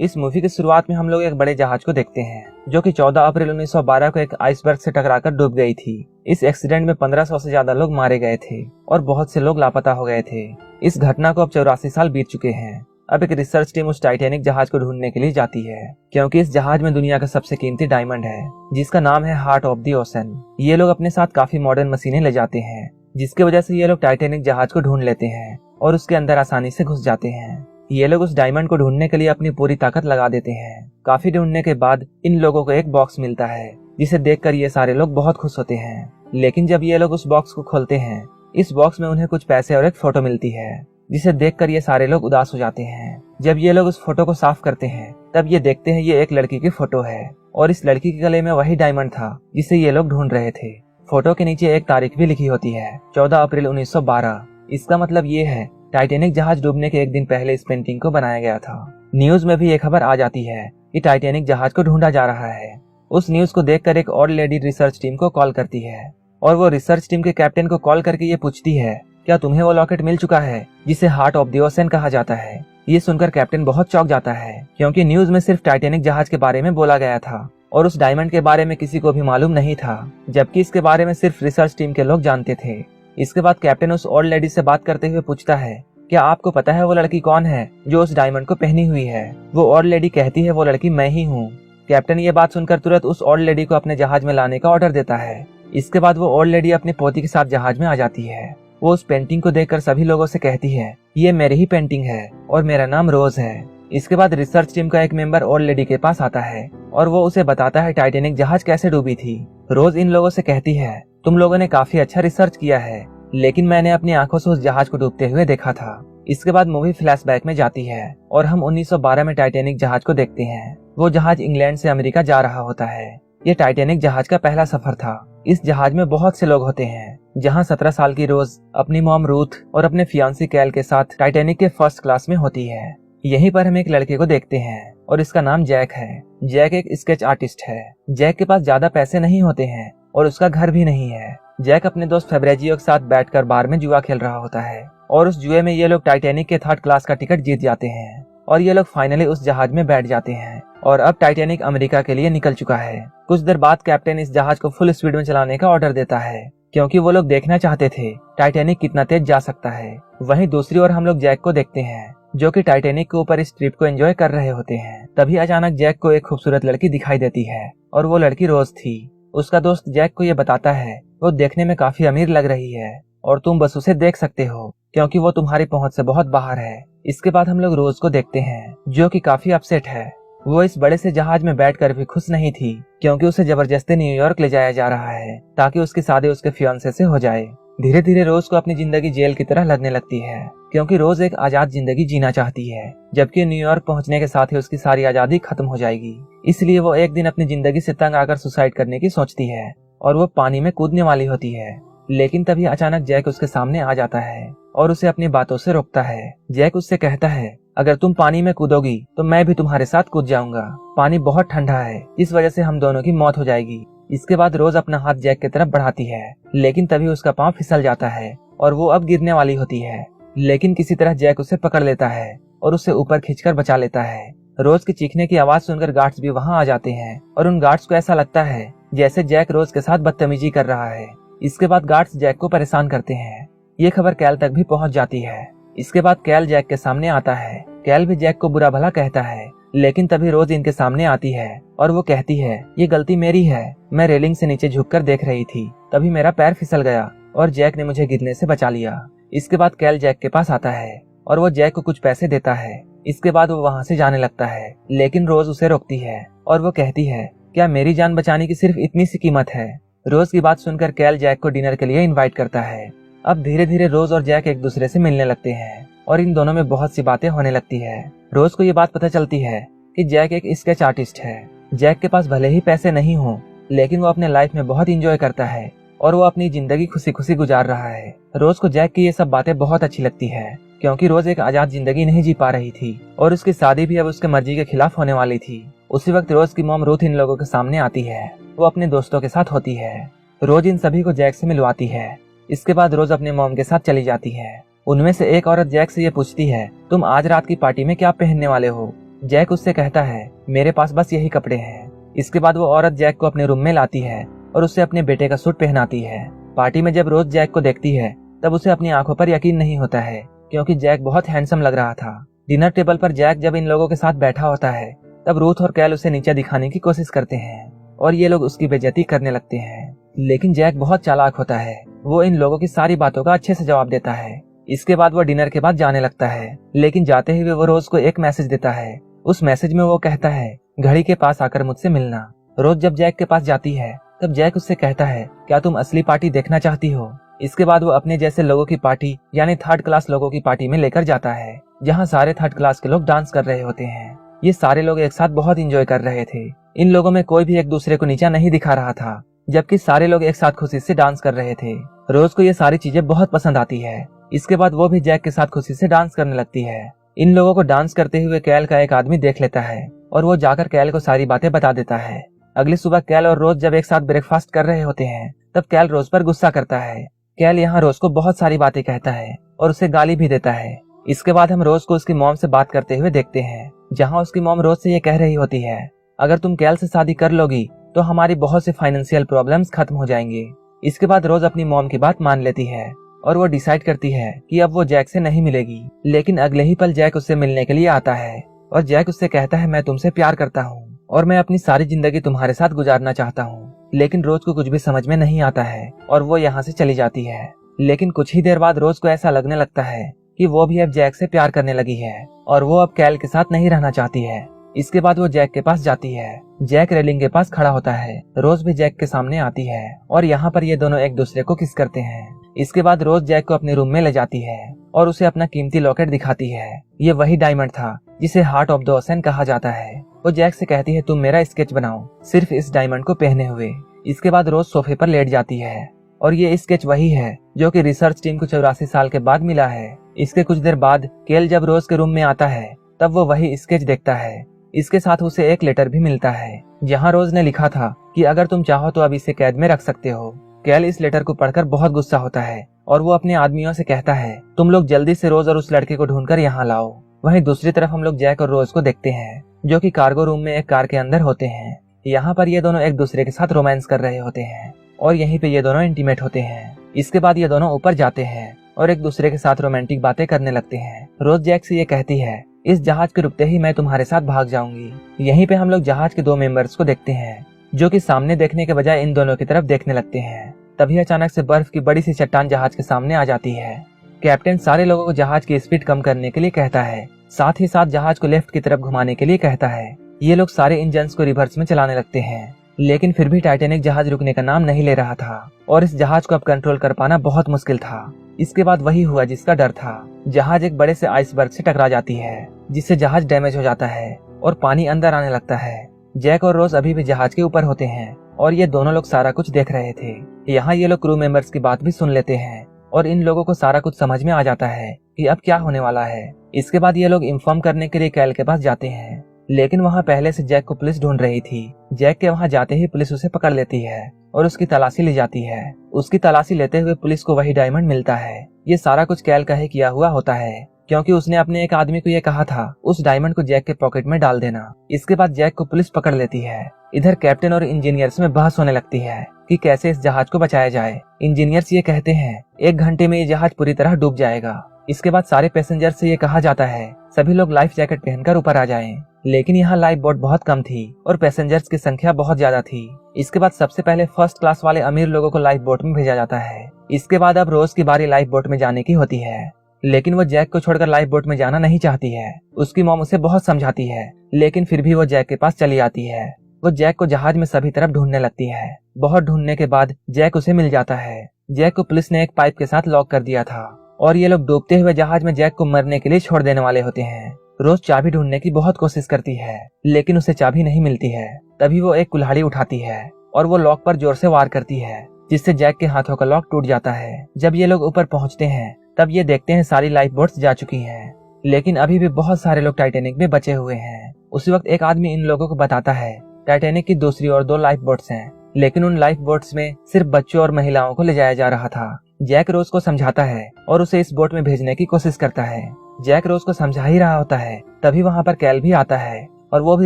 इस मूवी की शुरुआत में हम लोग एक बड़े जहाज को देखते हैं जो कि 14 अप्रैल 1912 को एक आइसबर्ग से टकराकर डूब गई थी। इस एक्सीडेंट में 1500 से ज्यादा लोग मारे गए थे और बहुत से लोग लापता हो गए थे। इस घटना को अब 84 साल बीत चुके हैं। अब एक रिसर्च टीम उस टाइटैनिक जहाज को ढूंढने के लिए जाती है क्योंकि इस जहाज में दुनिया का सबसे कीमती डायमंड है जिसका नाम है हार्ट ऑफ द ओशन। ये लोग अपने साथ काफी मॉडर्न मशीनें ले जाते हैं जिसकी वजह से ये लोग टाइटैनिक जहाज को ढूंढ लेते हैं और उसके अंदर आसानी से घुस जाते हैं। ये लोग उस डायमंड को ढूंढने के लिए अपनी पूरी ताकत लगा देते हैं। काफी ढूंढने के बाद इन लोगों को एक बॉक्स मिलता है जिसे देखकर ये सारे लोग बहुत खुश होते हैं। लेकिन जब ये लोग उस बॉक्स को खोलते हैं, इस बॉक्स में उन्हें कुछ पैसे और एक फोटो मिलती है जिसे देखकर ये सारे लोग उदास हो जाते हैं। जब ये लोग उस फोटो को साफ करते हैं तब ये देखते हैं ये एक लड़की की फोटो है और इस लड़की के गले में वही डायमंड था जिसे ये लोग ढूंढ रहे थे। फोटो के नीचे एक तारीख भी लिखी होती है, 14 अप्रैल 1912। इसका मतलब ये है टाइटैनिक जहाज डूबने के एक दिन पहले इस पेंटिंग को बनाया गया था। न्यूज में भी एक खबर आ जाती है कि टाइटैनिक जहाज को ढूंढा जा रहा है। उस न्यूज को देखकर एक और लेडी रिसर्च टीम को कॉल करती है और वो रिसर्च टीम के कैप्टन को कॉल करके ये पूछती है क्या तुम्हें वो लॉकेट मिल चुका है जिसे हार्ट ऑफ द ओशन कहा जाता है। ये सुनकर कैप्टन बहुत चौंक जाता है क्योंकि न्यूज में सिर्फ टाइटैनिक जहाज के बारे में बोला गया था और उस डायमंड के बारे में किसी को भी मालूम नहीं था, जबकि इसके बारे में सिर्फ रिसर्च टीम के लोग जानते थे। इसके बाद कैप्टन उस ओल्ड लेडी से बात करते हुए पूछता है क्या आपको पता है वो लड़की कौन है जो उस डायमंड को पहनी हुई है। वो ओल्ड लेडी कहती है वो लड़की मैं ही हूँ। कैप्टन ये बात सुनकर तुरंत उस ओल्ड लेडी को अपने जहाज में लाने का ऑर्डर देता है। इसके बाद वो ओल्ड लेडी अपने पोती के साथ जहाज में आ जाती है। वो उस पेंटिंग को देखकर सभी लोगों से कहती है ये मेरी ही पेंटिंग है और मेरा नाम रोज है। इसके बाद रिसर्च टीम का एक मेंबर ओल्ड लेडी के पास आता है और वो उसे बताता है टाइटैनिक जहाज कैसे डूबी थी। रोज इन लोगों से कहती है तुम लोगों ने काफी अच्छा रिसर्च किया है लेकिन मैंने अपनी आंखों से उस जहाज को डूबते हुए देखा था। इसके बाद मूवी फ्लैशबैक में जाती है और हम 1912 में टाइटैनिक जहाज को देखते हैं। वो जहाज इंग्लैंड से अमेरिका जा रहा होता है। ये टाइटैनिक जहाज का पहला सफर था। इस जहाज में बहुत से लोग होते हैं जहां 17 साल की रोज अपनी मॉम रूथ और अपने फियांसी कैल के साथ टाइटैनिक के फर्स्ट क्लास में होती है। यहीं पर हम एक लड़के को देखते हैं और इसका नाम जैक है। जैक एक स्केच आर्टिस्ट है। जैक के पास ज्यादा पैसे नहीं होते हैं और उसका घर भी नहीं है। जैक अपने दोस्त फेब्रेजियो के साथ बैठकर बार में जुआ खेल रहा होता है और उस जुए में ये लोग टाइटैनिक के 3rd क्लास का टिकट जीत जाते हैं और ये लोग फाइनली उस जहाज में बैठ जाते हैं और अब टाइटैनिक अमेरिका के लिए निकल चुका है। कुछ देर बाद कैप्टन इस जहाज को फुल स्पीड में चलाने का ऑर्डर देता है क्योंकि वो लोग देखना चाहते थे टाइटैनिक कितना तेज जा सकता है। वहीं दूसरी ओर हम लोग जैक को देखते हैं जो कि टाइटैनिक के ऊपर इस ट्रिप को एंजॉय कर रहे होते हैं। तभी अचानक जैक को एक खूबसूरत लड़की दिखाई देती है और वो लड़की रोज थी। उसका दोस्त जैक को ये बताता है वो देखने में काफी अमीर लग रही है और तुम बस उसे देख सकते हो क्योंकि वो तुम्हारी पहुंच से बहुत बाहर है। इसके बाद हम लोग रोज को देखते हैं जो कि काफी अपसेट है। वो इस बड़े से जहाज में बैठकर भी खुश नहीं थी क्योंकि उसे जबरदस्ती न्यूयॉर्क ले जाया जा रहा है ताकि उसकी शादी उसके फियांसे से हो जाए। धीरे धीरे रोज को अपनी जिंदगी जेल की तरह लगने लगती है क्योंकि रोज एक आजाद जिंदगी जीना चाहती है, जबकि न्यूयॉर्क पहुंचने के साथ ही उसकी सारी आजादी खत्म हो जाएगी। इसलिए वो एक दिन अपनी जिंदगी से तंग आकर सुसाइड करने की सोचती है और वो पानी में कूदने वाली होती है। लेकिन तभी अचानक जैक उसके सामने आ जाता है और उसे अपनी बातों से रोकता है। जैक उससे कहता है अगर तुम पानी में कूदोगी तो मैं भी तुम्हारे साथ कूद जाऊंगा। पानी बहुत ठंडा है, इस वजह से हम दोनों की मौत हो जाएगी। इसके बाद रोज अपना हाथ जैक की तरफ बढ़ाती है लेकिन तभी उसका पांव फिसल जाता है और वो अब गिरने वाली होती है। लेकिन किसी तरह जैक उसे पकड़ लेता है और उसे ऊपर खींचकर बचा लेता है। रोज के चीखने की आवाज सुनकर गार्ड्स भी वहां आ जाते हैं और उन गार्ड्स को ऐसा लगता है जैसे जैक रोज के साथ बदतमीजी कर रहा है। इसके बाद गार्ड्स जैक को परेशान करते हैं। ये खबर कैल तक भी पहुंच जाती है। इसके बाद कैल जैक के सामने आता है। कैल भी जैक को बुरा भला कहता है लेकिन तभी रोज इनके सामने आती है और वो कहती है ये गलती मेरी है, मैं रेलिंग से नीचे झुककर देख रही थी, तभी मेरा पैर फिसल गया और जैक ने मुझे गिरने से बचा लिया। इसके बाद कैल जैक के पास आता है और वो जैक को कुछ पैसे देता है। इसके बाद वो वहाँ से जाने लगता है लेकिन रोज उसे रोकती है और वो कहती है क्या मेरी जान बचाने की सिर्फ इतनी सी कीमत है। रोज की बात सुनकर कैल जैक को डिनर के लिए इनवाइट करता है। अब धीरे धीरे रोज और जैक एक दूसरे से मिलने लगते हैं और इन दोनों में बहुत सी बातें होने लगती है। रोज को ये बात पता चलती है कि जैक एक स्केच आर्टिस्ट है। जैक के पास भले ही पैसे नहीं हो लेकिन वो अपने लाइफ में बहुत इंजॉय करता है और वो अपनी जिंदगी खुशी खुशी गुजार रहा है। रोज को जैक की ये सब बातें बहुत अच्छी लगती है क्योंकि रोज एक आजाद जिंदगी नहीं जी पा रही थी और उसकी शादी भी अब उसके मर्जी के खिलाफ होने वाली थी। उसी वक्त रोज की मॉम रूथ इन लोगों के सामने आती है। वो अपने दोस्तों के साथ होती है। रोज इन सभी को जैक से मिलवाती है। इसके बाद रोज अपने मॉम के साथ चली जाती है। उनमें से एक औरत जैक से ये पूछती है तुम आज रात की पार्टी में क्या पहनने वाले हो। जैक उससे कहता है मेरे पास बस यही कपड़े हैं। इसके बाद वो औरत जैक को अपने रूम में लाती है और उससे अपने बेटे का सूट पहनाती है। पार्टी में जब रोज जैक को देखती है तब उसे अपनी आंखों पर यकीन नहीं होता है, क्योंकि जैक बहुत हैंडसम लग रहा था। डिनर टेबल पर जैक जब इन लोगों के साथ बैठा होता है तब रूथ और कैल उसे नीचे दिखाने की कोशिश करते हैं और ये लोग उसकी बेइज्जती करने लगते हैं। लेकिन जैक बहुत चालाक होता है, वो इन लोगों की सारी बातों का अच्छे से जवाब देता है। इसके बाद वो डिनर के बाद जाने लगता है, लेकिन जाते ही वो रोज को एक मैसेज देता है। उस मैसेज में वो कहता है घड़ी के पास आकर मुझसे मिलना। रोज जब जैक के पास जाती है तब जैक उससे कहता है क्या तुम असली पार्टी देखना चाहती हो। इसके बाद वो अपने जैसे लोगों की पार्टी यानी थर्ड क्लास लोगों की पार्टी में लेकर जाता है, जहाँ सारे थर्ड क्लास के लोग डांस कर रहे होते हैं। ये सारे लोग एक साथ बहुत एंजॉय कर रहे थे। इन लोगों में कोई भी एक दूसरे को नीचा नहीं दिखा रहा था, जबकि सारे लोग एक साथ खुशी से डांस कर रहे थे। रोज को ये सारी चीजें बहुत पसंद आती है। इसके बाद वो भी जैक के साथ खुशी से डांस करने लगती है। इन लोगों को डांस करते हुए कैल का एक आदमी देख लेता है और वो जाकर कैल को सारी बातें बता देता है। अगली सुबह कैल और रोज जब एक साथ ब्रेकफास्ट कर रहे होते हैं तब कैल रोज पर गुस्सा करता है। कैल यहाँ रोज को बहुत सारी बातें कहता है और उसे गाली भी देता है। इसके बाद हम रोज को उसकी मॉम से बात करते हुए देखते हैं, जहाँ उसकी मॉम रोज से ये कह रही होती है अगर तुम कैल से शादी कर लोगी तो हमारी बहुत से फाइनेंशियल प्रॉब्लम्स खत्म हो जाएंगे। इसके बाद रोज अपनी मॉम की बात मान लेती है और वो डिसाइड करती है कि अब वो जैक से नहीं मिलेगी। लेकिन अगले ही पल जैक उससे मिलने के लिए आता है और जैक उससे कहता है मैं तुमसे प्यार करता हूँ और मैं अपनी सारी जिंदगी तुम्हारे साथ गुजारना चाहता हूँ। लेकिन रोज को कुछ भी समझ में नहीं आता है और वो यहाँ से चली जाती है। लेकिन कुछ ही देर बाद रोज को ऐसा लगने लगता है कि वो भी अब जैक से प्यार करने लगी है और वो अब कैल के साथ नहीं रहना चाहती है। इसके बाद वो जैक के पास जाती है। जैक रेलिंग के पास खड़ा होता है। रोज भी जैक के सामने आती है और यहाँ पर ये दोनों एक दूसरे को किस करते हैं। इसके बाद रोज जैक को अपने रूम में ले जाती है और उसे अपना कीमती लॉकेट दिखाती है। ये वही डायमंड था जिसे हार्ट ऑफ द ओशन कहा जाता है। वो जैक से कहती है तुम मेरा स्केच बनाओ सिर्फ इस डायमंड को पहने हुए। इसके बाद रोज सोफे पर लेट जाती है और ये स्केच वही है जो कि रिसर्च टीम को 84 साल के बाद मिला है। इसके कुछ देर बाद केल जब रोज के रूम में आता है तब वो वही स्केच देखता है। इसके साथ उसे एक लेटर भी मिलता है जहाँ रोज ने लिखा था कि अगर तुम चाहो तो अब इसे कैद में रख सकते हो। केल इस लेटर को पढ़कर बहुत गुस्सा होता है और वो अपने आदमियों से कहता है तुम लोग जल्दी से रोज और उस लड़के को ढूंढकर यहाँ लाओ। वहीं दूसरी तरफ हम लोग जैक और रोज को देखते हैं जो कि कार्गो रूम में एक कार के अंदर होते हैं। यहाँ पर ये दोनों एक दूसरे के साथ रोमांस कर रहे होते हैं और यहीं पे ये दोनों इंटीमेट होते हैं। इसके बाद ये दोनों ऊपर जाते हैं और एक दूसरे के साथ रोमांटिक बातें करने लगते हैं। रोज जैक से ये कहती है इस जहाज के रुकते ही मैं तुम्हारे साथ भाग जाऊंगी। यहीं पे हम लोग जहाज के 2 मेंबर्स को देखते हैं जो कि सामने देखने के बजाय इन दोनों की तरफ देखने लगते हैं। तभी अचानक से बर्फ की बड़ी सी चट्टान जहाज के सामने आ जाती है। कैप्टन सारे लोगों को जहाज की स्पीड कम करने के लिए कहता है, साथ ही साथ जहाज को लेफ्ट की तरफ घुमाने के लिए कहता है। ये लोग सारे इंजन्स को रिवर्स में चलाने लगते हैं, लेकिन फिर भी टाइटैनिक जहाज रुकने का नाम नहीं ले रहा था और इस जहाज को अब कंट्रोल कर पाना बहुत मुश्किल था। इसके बाद वही हुआ जिसका डर था। जहाज एक बड़े से आइसबर्ग से टकरा जाती है जिससे जहाज डैमेज हो जाता है और पानी अंदर आने लगता है। जैक और रोज अभी भी जहाज के ऊपर होते हैं और ये दोनों लोग सारा कुछ देख रहे थे। यहाँ ये लोग क्रू मेंबर्स की बात भी सुन लेते हैं और इन लोगों को सारा कुछ समझ में आ जाता है कि अब क्या होने वाला है। इसके बाद ये लोग इन्फॉर्म करने के लिए कैल के पास जाते हैं, लेकिन वहाँ पहले से जैक को पुलिस ढूंढ रही थी। जैक के वहाँ जाते ही पुलिस उसे पकड़ लेती है और उसकी तलाशी ली जाती है। उसकी तलाशी लेते हुए पुलिस को वही डायमंड मिलता है। ये सारा कुछ कैल का ही किया हुआ होता है, क्योंकि उसने अपने एक आदमी को ये कहा था उस डायमंड को जैक के पॉकेट में डाल देना। इसके बाद जैक को पुलिस पकड़ लेती है। इधर कैप्टन और इंजीनियर्स में बहस होने लगती है कि कैसे इस जहाज को बचाया जाए। इंजीनियर्स ये कहते हैं 1 घंटे में ये जहाज पूरी तरह डूब जाएगा। इसके बाद सारे पैसेंजर्स से ये कहा जाता है सभी लोग लाइफ जैकेट पहनकर ऊपर आ जाएं। लेकिन यहाँ लाइफ बोट बहुत कम थी और पैसेंजर्स की संख्या बहुत ज्यादा थी। इसके बाद सबसे पहले फर्स्ट क्लास वाले अमीर लोगों को लाइफ बोट में भेजा जाता है। इसके बाद अब रोज की बारी लाइफ बोट में जाने की होती है, लेकिन वो जैक को छोड़कर लाइफ बोट में जाना नहीं चाहती है। उसकी मॉम उसे बहुत समझाती है, लेकिन फिर भी वो जैक के पास चली आती है। वो जैक को जहाज में सभी तरफ ढूंढने लगती है। बहुत ढूंढने के बाद जैक उसे मिल जाता है। जैक को पुलिस ने एक पाइप के साथ लॉक कर दिया था और ये लोग डूबते हुए जहाज में जैक को मरने के लिए छोड़ देने वाले होते हैं। रोज चाबी ढूंढने की बहुत कोशिश करती है, लेकिन उसे चाबी नहीं मिलती है। तभी वो एक कुल्हाड़ी उठाती है और वो लॉक पर जोर से वार करती है, जिससे जैक के हाथों का लॉक टूट जाता है। जब ये लोग ऊपर पहुंचते हैं तब ये देखते हैं सारी लाइफ बोट्स जा चुकी हैं, लेकिन अभी भी बहुत सारे लोग टाइटैनिक में बचे हुए हैं। उसी वक्त एक आदमी इन लोगों को बताता है टाइटैनिक की दूसरी और 2 लाइफ बोट्स हैं, लेकिन उन लाइफ बोट्स में सिर्फ बच्चों और महिलाओं को ले जाया जा रहा था, जैक रोज को समझाता है और उसे इस बोट में भेजने की कोशिश करता है। जैक रोज को समझा ही रहा होता है, तभी वहाँ पर कैल भी आता है और वो भी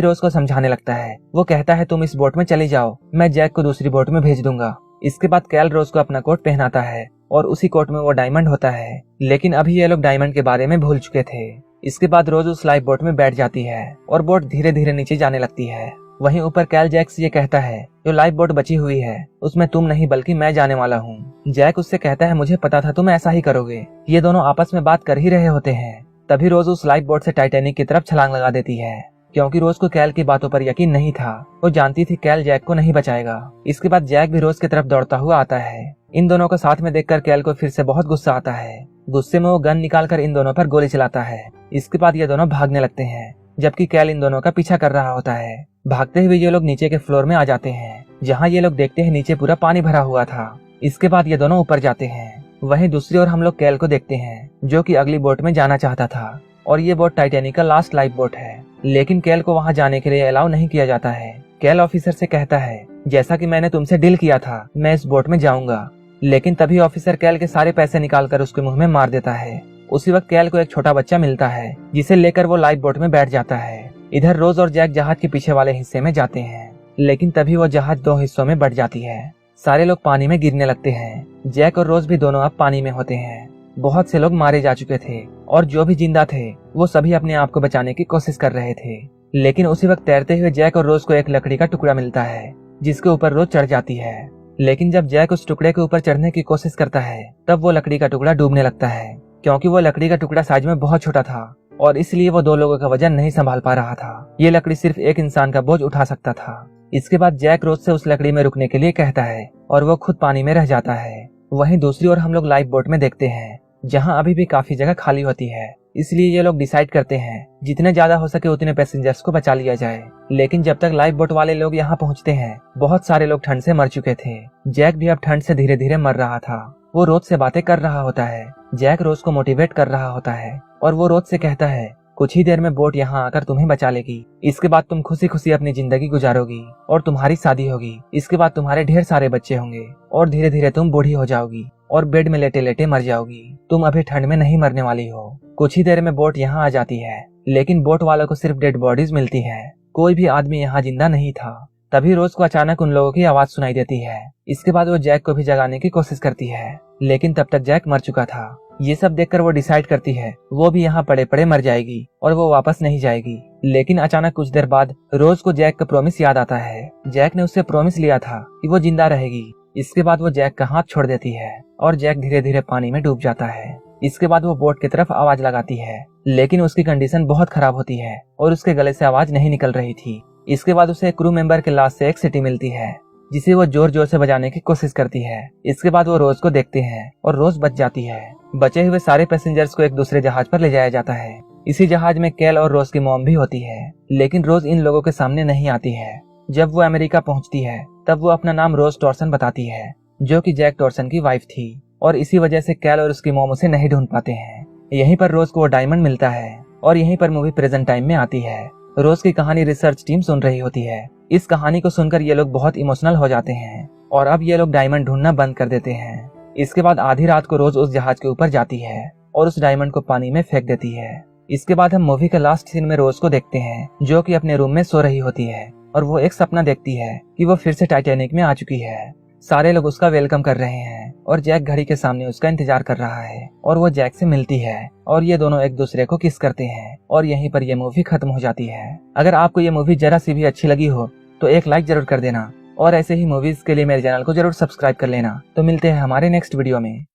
रोज को समझाने लगता है। वो कहता है तुम इस बोट में चली जाओ, मैं जैक को दूसरी बोट में भेज दूंगा। इसके बाद कैल रोज को अपना कोट पहनाता है और उसी कोट में वो डायमंड होता है, लेकिन अभी ये लोग डायमंड के बारे में भूल चुके थे। इसके बाद रोज उस लाइफ बोट में बैठ जाती है और बोट धीरे धीरे नीचे जाने लगती है। वहीं ऊपर कैल जैक से ये कहता है जो लाइफ बोट बची हुई है उसमें तुम नहीं बल्कि मैं जाने वाला हूँ। जैक उससे कहता है मुझे पता था तुम ऐसा ही करोगे। ये दोनों आपस में बात कर ही रहे होते हैं, तभी रोज उस लाइफ बोट से टाइटैनिक की तरफ छलांग लगा देती है, क्योंकि रोज को कैल की बातों पर यकीन नहीं था। वो जानती थी कैल जैक को नहीं बचाएगा। इसके बाद जैक भी रोज की तरफ दौड़ता हुआ आता है। इन दोनों को साथ में देखकर कैल को फिर से बहुत गुस्सा आता है। गुस्से में वो गन निकालकर इन दोनों पर गोली चलाता है। इसके बाद ये दोनों भागने लगते हैं, जबकि कैल इन दोनों का पीछा कर रहा होता है। भागते हुए ये लोग नीचे के फ्लोर में आ जाते हैं, जहाँ ये लोग देखते हैं नीचे पूरा पानी भरा हुआ था। इसके बाद ये दोनों ऊपर जाते हैं। वहीं दूसरी ओर हम लोग कैल को देखते हैं, जो कि अगली बोट में जाना चाहता था और ये बोट टाइटैनिक का लास्ट लाइफ बोट है, लेकिन कैल को वहां जाने के लिए अलाउ नहीं किया जाता है। कैल ऑफिसर से कहता है जैसा कि मैंने तुमसे डील किया था मैं इस बोट में जाऊंगा, लेकिन तभी ऑफिसर कैल के सारे पैसे निकालकर उसके मुंह में मार देता है। उसी वक्त कैल को एक छोटा बच्चा मिलता है, जिसे लेकर वो लाइफ बोट में बैठ जाता है। इधर रोज और जैक जहाज के पीछे वाले हिस्से में जाते हैं, लेकिन तभी वो जहाज दो हिस्सों में बढ़ जाती है। सारे लोग पानी में गिरने लगते हैं। जैक और रोज भी दोनों अब पानी में होते हैं। बहुत से लोग मारे जा चुके थे और जो भी जिंदा थे वो सभी अपने आप को बचाने की कोशिश कर रहे थे, लेकिन उसी वक्त तैरते हुए जैक और रोज को एक लकड़ी का टुकड़ा मिलता है, जिसके ऊपर रोज चढ़ जाती है। लेकिन जब जैक उस टुकड़े के ऊपर चढ़ने की कोशिश करता है तब वो लकड़ी का टुकड़ा डूबने लगता है, क्योंकि वो लकड़ी का टुकड़ा साइज में बहुत छोटा था और इसलिए वो दो लोगों का वजन नहीं संभाल पा रहा था। ये लकड़ी सिर्फ एक इंसान का बोझ उठा सकता था। इसके बाद जैक रोज से उस लकड़ी में रुकने के लिए कहता है और वो खुद पानी में रह जाता है। वहीं दूसरी ओर हम लोग लाइफ बोट में देखते हैं, जहां अभी भी काफी जगह खाली होती है। इसलिए ये लोग डिसाइड करते हैं जितने ज्यादा हो सके उतने पैसेंजर्स को बचा लिया जाए। लेकिन जब तक लाइफ बोट वाले लोग यहाँ पहुँचते हैं बहुत सारे लोग ठंड से मर चुके थे। जैक भी अब ठंड से धीरे धीरे मर रहा था। वो रोज से बातें कर रहा होता है। जैक रोज को मोटिवेट कर रहा होता है और वो रोज से कहता है कुछ ही देर में बोट यहाँ आकर तुम्हें बचा लेगी। इसके बाद तुम खुशी खुशी अपनी जिंदगी गुजारोगी और तुम्हारी शादी होगी। इसके बाद तुम्हारे ढेर सारे बच्चे होंगे और धीरे धीरे तुम बूढ़ी हो जाओगी और बेड में लेटे लेटे मर जाओगी। तुम अभी ठंड में नहीं मरने वाली हो। कुछ ही देर में बोट यहाँ आ जाती है, लेकिन बोट वालों को सिर्फ डेड बॉडीज मिलती है। कोई भी आदमी यहाँ जिंदा नहीं था। तभी रोज को अचानक उन लोगों की आवाज सुनाई देती है। इसके बाद वो जैक को भी जगाने की कोशिश करती है, लेकिन तब तक जैक मर चुका था। ये सब देखकर वो डिसाइड करती है वो भी यहाँ पड़े पड़े मर जाएगी और वो वापस नहीं जाएगी। लेकिन अचानक कुछ देर बाद रोज को जैक का प्रॉमिस याद आता है। जैक ने उससे प्रॉमिस लिया था कि वो जिंदा रहेगी। इसके बाद वो जैक का हाथ छोड़ देती है और जैक धीरे धीरे पानी में डूब जाता है। इसके बाद वो बोट की तरफ आवाज लगाती है, लेकिन उसकी कंडीशन बहुत खराब होती है और उसके गले से आवाज नहीं निकल रही थी। इसके बाद उसे क्रू मेंबर के लाश से एक सीटी मिलती है, जिसे वो जोर जोर से बजाने की कोशिश करती है। इसके बाद वो रोज को देखते हैं और रोज बच जाती है। बचे हुए सारे पैसेंजर्स को एक दूसरे जहाज पर ले जाया जाता है। इसी जहाज में कैल और रोज की मॉम भी होती है, लेकिन रोज इन लोगों के सामने नहीं आती है। जब वो अमेरिका पहुंचती है तब वो अपना नाम रोज टॉर्सन बताती है, जो कि जैक टॉर्सन की वाइफ थी, और इसी वजह से कैल और उसकी मॉम उसे नहीं ढूंढ पाते हैं। यहीं पर रोज को वो डायमंड मिलता है और यहीं पर मूवी प्रेजेंट टाइम में आती है। रोज की कहानी रिसर्च टीम सुन रही होती है। इस कहानी को सुनकर ये लोग बहुत इमोशनल हो जाते हैं और अब ये लोग डायमंड ढूंढना बंद कर देते हैं। इसके बाद आधी रात को रोज उस जहाज के ऊपर जाती है और उस डायमंड को पानी में फेंक देती है। इसके बाद हम मूवी के लास्ट सीन में रोज को देखते हैं, जो कि अपने रूम में सो रही होती है और वो एक सपना देखती है कि वो फिर से टाइटैनिक में आ चुकी है। सारे लोग उसका वेलकम कर रहे हैं और जैक घड़ी के सामने उसका इंतजार कर रहा है और वो जैक से मिलती है और ये दोनों एक दूसरे को किस करते हैं और यहीं पर ये मूवी खत्म हो जाती है। अगर आपको ये मूवी जरा सी भी अच्छी लगी हो तो एक लाइक जरूर कर देना और ऐसे ही मूवीज के लिए मेरे चैनल को जरूर सब्सक्राइब कर लेना। तो मिलते हैं हमारे नेक्स्ट वीडियो में।